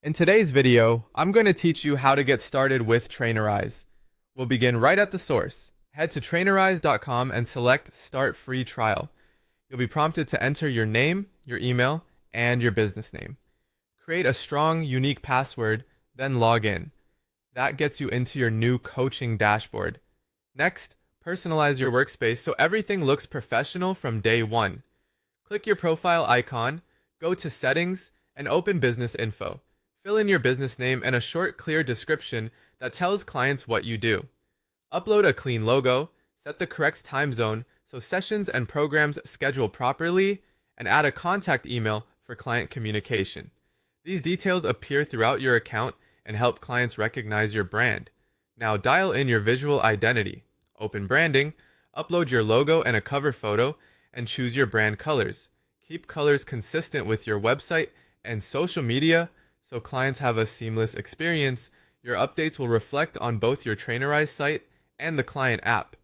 In today's video, I'm going to teach you how to get started with Trainerize. We'll begin right at the source. Head to trainerize.com and select Start Free Trial. You'll be prompted to enter your name, your email, and your business name. Create a strong, unique password, then log in. That gets you into your new coaching dashboard. Next, personalize your workspace so everything looks professional from day one. Click your profile icon, go to Settings, and open Business Info. Fill in your business name and a short, clear description that tells clients what you do. Upload a clean logo, set the correct time zone so sessions and programs schedule properly, and add a contact email for client communication. These details appear throughout your account and help clients recognize your brand. Now dial in your visual identity. Open branding, upload your logo and a cover photo, and choose your brand colors. Keep colors consistent with your website and social media so clients have a seamless experience. Your updates will reflect on both your Trainerize site and the client app.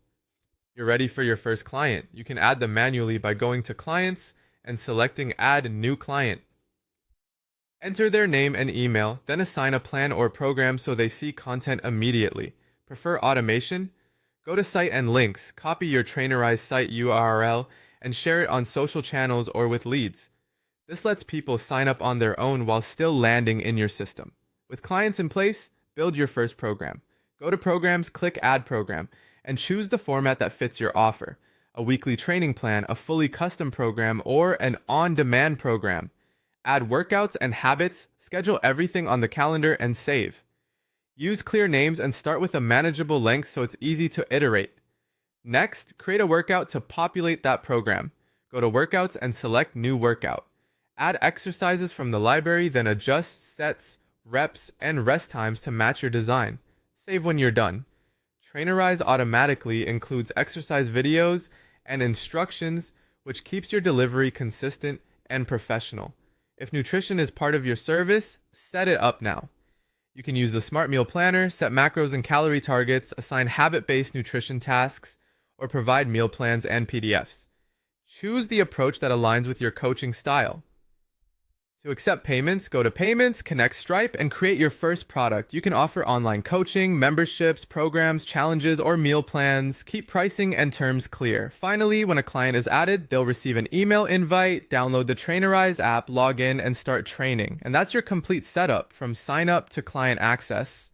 You're ready for your first client. You can add them manually by going to Clients and selecting Add New Client. Enter their name and email, then assign a plan or program so they see content immediately. Prefer automation? Go to Site and Links, copy your Trainerize site URL, and share it on social channels or with leads. This lets people sign up on their own while still landing in your system. With clients in place, build your first program. Go to Programs, click Add Program, and choose the format that fits your offer. A weekly training plan, a fully custom program, or an on-demand program. Add workouts and habits, schedule everything on the calendar, and save. Use clear names and start with a manageable length so it's easy to iterate. Next, create a workout to populate that program. Go to Workouts and select New Workout. Add exercises from the library, then adjust sets, reps, and rest times to match your design. Save when you're done. Trainerize automatically includes exercise videos and instructions, which keeps your delivery consistent and professional. If nutrition is part of your service, set it up now. You can use the Smart Meal Planner, set macros and calorie targets, assign habit-based nutrition tasks, or provide meal plans and PDFs. Choose the approach that aligns with your coaching style. To accept payments, go to Payments, connect Stripe, and create your first product. You can offer online coaching, memberships, programs, challenges, or meal plans. Keep pricing and terms clear. Finally, when a client is added, they'll receive an email invite, download the Trainerize app, log in, and start training. And that's your complete setup from sign up to client access.